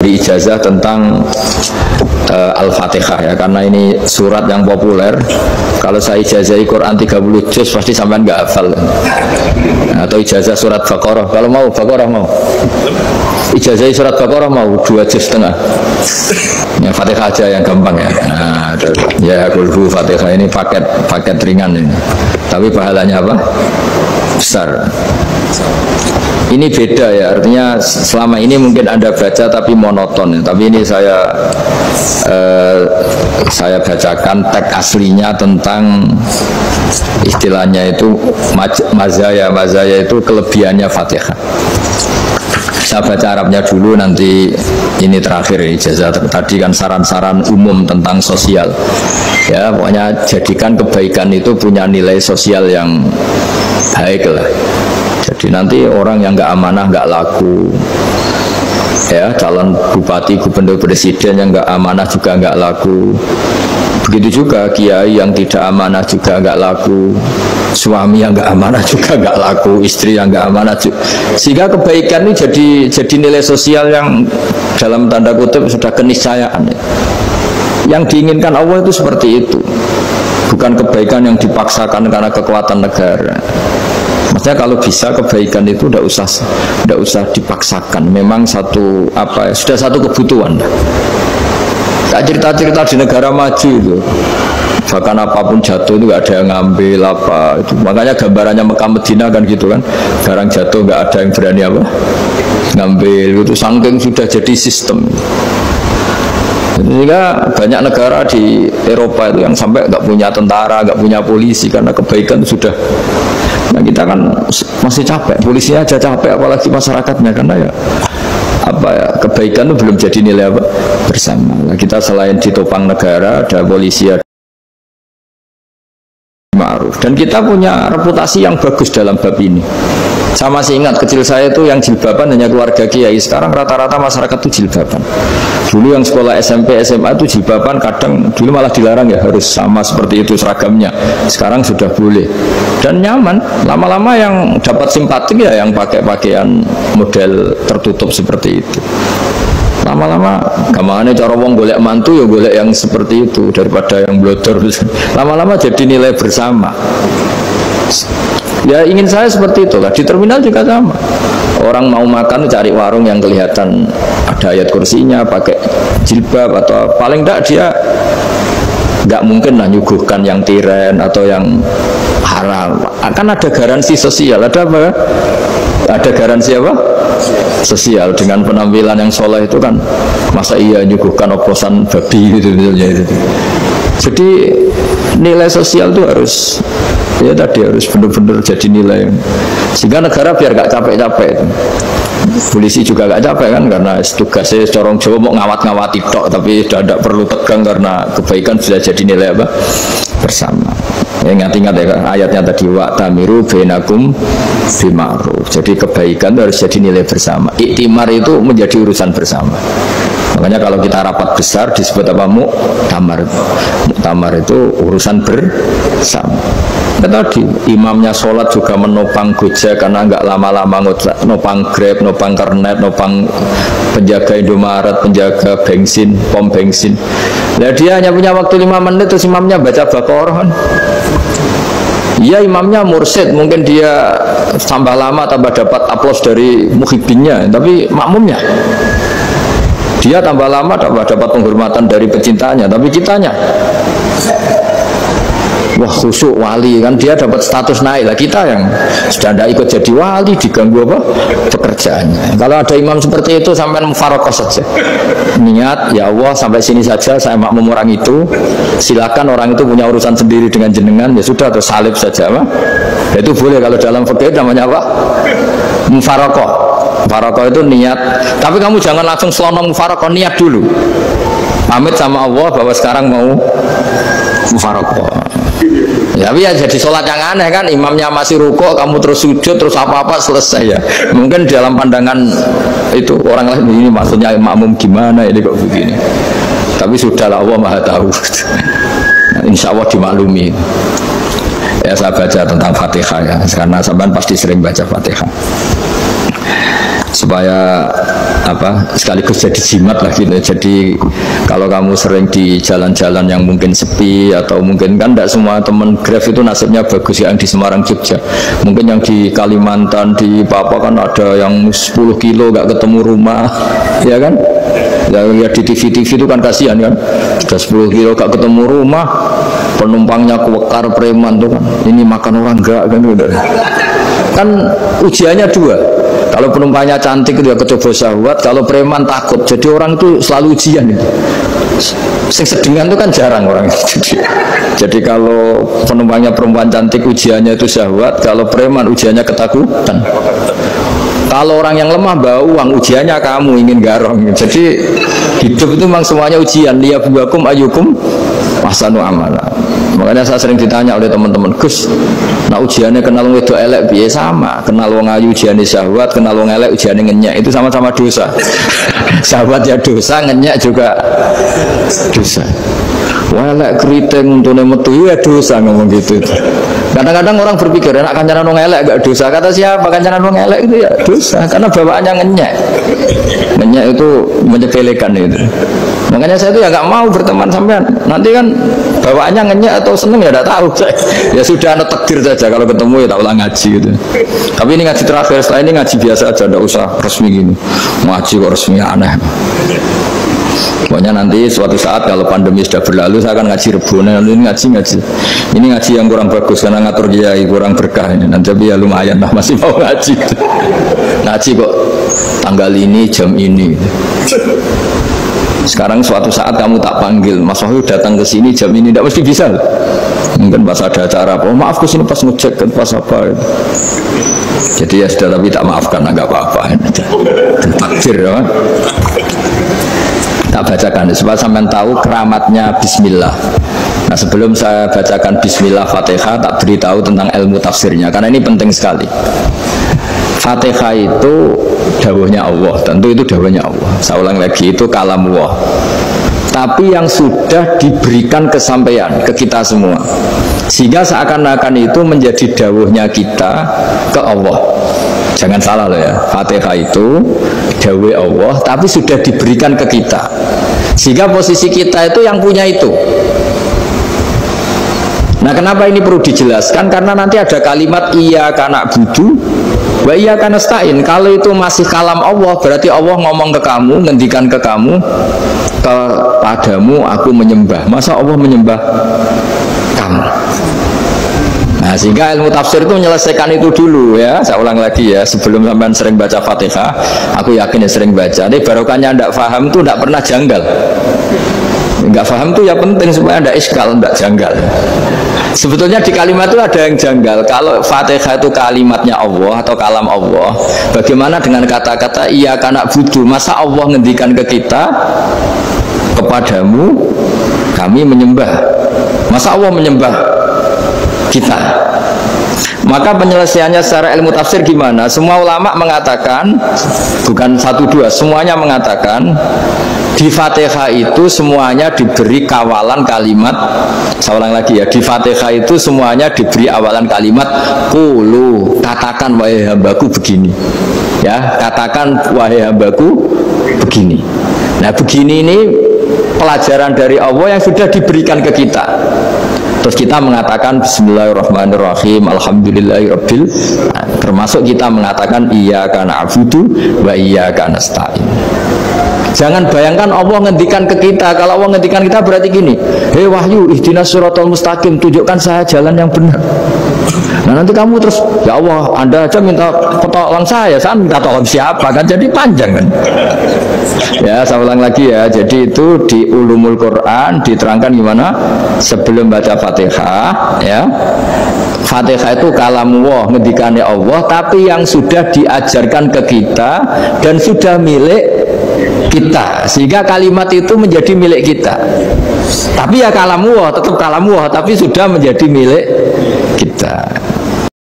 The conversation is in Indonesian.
ahli ijazah tentang Al-Fatihah ya, karena ini surat yang populer. Kalau saya ijazahi Quran 30 juz pasti sampean nggak hafal. Atau ijazah surat Baqarah, kalau mau Baqarah mau. Ijazahi surat Baqarah mau 2 juz setengah. Ya Fatihah aja yang gampang ya. Nah, ya kulhu Fatihah ini paket ringan ini. Tapi pahalanya apa? Besar. Ini beda ya, artinya selama ini mungkin Anda baca tapi monoton ya. Tapi ini saya bacakan teks aslinya tentang istilahnya itu mazaya itu kelebihannya Fatihah. Saya baca Arabnya dulu, nanti ini terakhir ijazah. Tadi kan saran-saran umum tentang sosial ya, pokoknya jadikan kebaikan itu punya nilai sosial yang baik lah. Jadi nanti orang yang nggak amanah nggak laku ya, calon bupati, gubernur, presiden yang nggak amanah juga nggak laku. Begitu juga kiai yang tidak amanah juga nggak laku, suami yang nggak amanah juga nggak laku, istri yang nggak amanah juga. Sehingga kebaikan ini jadi nilai sosial yang dalam tanda kutip sudah keniscayaan. Yang diinginkan Allah itu seperti itu, bukan kebaikan yang dipaksakan karena kekuatan negara. Maksudnya kalau bisa kebaikan itu tidak usah dipaksakan. Memang sudah satu kebutuhan. Tak cerita-cerita di negara maju itu, bahkan apapun jatuh itu nggak ada yang ngambil apa itu. Makanya gambarannya Mekah Medina kan gitu kan, barang jatuh nggak ada yang berani apa ngambil itu, saking sudah jadi sistem. Sehingga banyak negara di Eropa itu yang sampai nggak punya tentara, nggak punya polisi karena kebaikan sudah. Nah kita kan masih capek, polisinya aja capek, apalagi masyarakatnya, karena ya kebaikan itu belum jadi nilai apa bersama. Nah, kita selain ditopang negara, ada polisi, ada ma'ruf, dan kita punya reputasi yang bagus dalam bab ini. Saya masih ingat kecil saya itu yang jilbaban hanya keluarga kiai. Sekarang rata-rata masyarakat itu jilbaban. Dulu yang sekolah SMP, SMA itu jilbaban, kadang dulu malah dilarang ya, harus sama seperti itu seragamnya. Sekarang sudah boleh dan nyaman. Lama-lama yang dapat simpati ya yang pakai pakaian model tertutup seperti itu. Lama-lama gamane cara wong golek mantu ya golek yang seperti itu daripada yang blodor. Lama-lama jadi nilai bersama. Ya ingin saya seperti itu lah. Di terminal juga sama. Orang mau makan cari warung yang kelihatan ada ayat kursinya, pakai jilbab, atau paling tidak dia nggak mungkin lah nyuguhkan yang tiren atau yang haram. Akan ada garansi sosial. Ada apa? Ada garansi apa? Sosial. Dengan penampilan yang soleh itu kan, masa iya nyuguhkan oposan babi gitu misalnya. Jadi nilai sosial itu harus harus benar-benar jadi nilai, sehingga negara biar gak capek-capek. Polisi juga gak capek kan, karena tugasnya corong Jawa mau ngawat-ngawati tok, tapi tidak perlu tegang karena kebaikan sudah jadi nilai apa bersama. Ingat-ingat ya ayatnya tadi, wa tamiru bainakum bima'ruf. Jadi kebaikan itu harus jadi nilai bersama. Iktimar itu menjadi urusan bersama. Makanya kalau kita rapat besar disebut apa? Muktamar. Muktamar itu urusan bersama. Tadi imamnya sholat juga menopang Gojek karena nggak lama-lama nopang Grab, nopang Kernet, nopang penjaga Indomaret, penjaga bensin, pom bensin. Nah dia hanya punya waktu 5 menit terus imamnya baca Baqarah kan. Iya imamnya mursyid, mungkin dia tambah lama tambah dapat aplaus dari muhibbinnya, tapi makmumnya dia tambah lama tambah dapat penghormatan dari pecintanya, tapi kitanya wah khusyuk wali kan, dia dapat status naik lah. Kita yang sudah tidak ikut jadi wali diganggu apa pekerjaannya. Kalau ada imam seperti itu sampai mufarokoh saja, niat ya Allah sampai sini saja saya makmum orang itu, silakan orang itu punya urusan sendiri dengan jenengan, ya sudah, atau salib saja apa itu boleh. Kalau dalam fikih namanya apa? Mufarokoh. Mufarokoh itu niat, tapi kamu jangan langsung selonong mufarokoh, niat dulu pamit sama Allah bahwa sekarang mau mufarokoh. Ya, tapi ya jadi sholat yang aneh kan, imamnya masih rukuk, kamu terus sujud, terus apa-apa selesai ya. Mungkin dalam pandangan itu orang lain ini maksudnya makmum gimana ini kok begini. Tapi sudahlah, Allah Maha tahu. Insya Allah dimaklumi. Ya saya baca tentang Fatihah ya, karena sampean pasti sering baca Fatihah. Supaya sekaligus jadi jimat lah gitu. Jadi kalau kamu sering di jalan-jalan yang mungkin sepi atau mungkin kan tidak semua teman Grab itu nasibnya bagus yang di Semarang Jogja. Mungkin yang di Kalimantan di Papua kan ada yang 10 kilo gak ketemu rumah, ya kan? Ya di TV-TV itu kan kasihan kan, sudah 10 kilo gak ketemu rumah, penumpangnya kewekar preman tuh kan, ini makan orang enggak kan udah. Kan ujiannya dua. Kalau penumpangnya cantik itu ya kecoba syahwat, kalau preman takut. Jadi orang itu selalu ujian itu. Sing sedengan itu kan jarang orang. Jadi kalau penumpangnya perempuan cantik ujiannya itu syahwat, kalau preman ujiannya ketakutan. Kalau orang yang lemah bawa uang ujiannya kamu ingin garong. Jadi hidup itu memang semuanya ujian. Liyabluwakum ayyukum ahsanu amala. Makanya saya sering ditanya oleh teman-teman, Gus, nah ujiannya kenal wong wedok elek piye? Sama, kenal wong ayu ujiannya syahwat, kenal wong elek ujiannya ngenyek, itu sama-sama dosa. Syahwat ya dosa, ngenyek juga dosa. Wah elek keriting untune metu ya dosa ngomong gitu. Kadang-kadang orang berpikir enak kancanan wong elek gak dosa. Kata siapa kancanan wong elek itu ya dosa karena bawaannya ngenyek. Ngenyek itu menyepelekan itu. Makanya saya itu ya nggak mau berteman sampean. Nanti kan bawaannya ngenyek atau seneng ya tidak tahu. Ya sudah ada takdir saja kalau ketemu ya tak ulang ngaji gitu. Tapi ini ngaji terakhir, setelah ini ngaji biasa aja, tidak usah resmi gini. Ngaji kok resmi aneh. Pokoknya nanti suatu saat kalau pandemi sudah berlalu saya akan ngaji Rebona. Ini ngaji. Ini ngaji yang kurang bagus karena ngatur kiai kurang berkah ini. Nanti tapi ya lumayan lah masih mau ngaji. Ngaji kok tanggal ini jam ini. Sekarang suatu saat kamu tak panggil, Mas Wahyu datang ke sini jam ini, tidak mesti bisa. Mungkin pas ada acara apa, maaf ke sini pas ngecek kan pas apa. Jadi ya sudah tapi tak maafkan, enggak apa-apa. Takdir ya. Tak bacakan supaya sampean tahu keramatnya Bismillah. Nah sebelum saya bacakan Bismillah Fatihah, tak beritahu tentang ilmu tafsirnya karena ini penting sekali. Fatihah itu dawuhnya Allah, tentu itu dawuhnya Allah. Saya ulang lagi, itu kalam Allah. Tapi yang sudah diberikan kesampaian ke kita semua, sehingga seakan-akan itu menjadi dawuhnya kita ke Allah. Jangan salah loh ya, Fatihah itu dawuh Allah, tapi sudah diberikan ke kita, sehingga posisi kita itu yang punya itu. Nah kenapa ini perlu dijelaskan? Karena nanti ada kalimat iyyaka na'budu wa iyyaka nasta'in. Kalau itu masih kalam Allah, berarti Allah ngomong ke kamu, ngendikan ke kamu, kepadamu aku menyembah. Masa Allah menyembah kamu? Nah sehingga ilmu tafsir itu menyelesaikan itu dulu ya. Saya ulang lagi ya, sebelum sampean sering baca Fatihah, aku yakin ya sering baca. Ini barokahnya tidak paham itu tidak pernah janggal. Nggak paham tuh ya penting supaya ada iskal, tidak janggal. Sebetulnya di kalimat itu ada yang janggal. Kalau Fatihah itu kalimatnya Allah atau kalam Allah, bagaimana dengan kata-kata iyyaka na'budu? Masa Allah ngendikan ke kita, kepadamu kami menyembah? Masa Allah menyembah kita? Maka penyelesaiannya secara ilmu tafsir gimana? Semua ulama mengatakan, bukan satu dua, semuanya mengatakan di Fatihah itu semuanya diberi kawalan kalimat. Saya ulang lagi ya, di Fatihah itu semuanya diberi awalan kalimat qulu, katakan wahai hambaku begini. Ya, katakan wahai hambaku begini. Nah, begini ini pelajaran dari Allah yang sudah diberikan ke kita. Terus kita mengatakan Bismillahirrahmanirrahim, Alhamdulillahirabbil, termasuk kita mengatakan iyyaka na'budu wa iyyaka nasta'in. Jangan bayangkan Allah ngendikan ke kita. Kalau Allah ngendikan kita berarti gini, hei Wahyu, ihdinas siratal mustaqim, tunjukkan saya jalan yang benar. Nah nanti kamu terus, ya Allah, Anda aja minta tolong saya minta tolong siapa kan? Jadi panjang kan? Ya, saya ulang lagi ya. Jadi itu di Ulumul Quran diterangkan gimana? Sebelum baca Fatihah, ya. Fatihah itu kalamullah, ngendikannya Allah, tapi yang sudah diajarkan ke kita dan sudah milik kita, sehingga kalimat itu menjadi milik kita. Tapi ya kalamullah, tetap kalamullah, tapi sudah menjadi milik kita.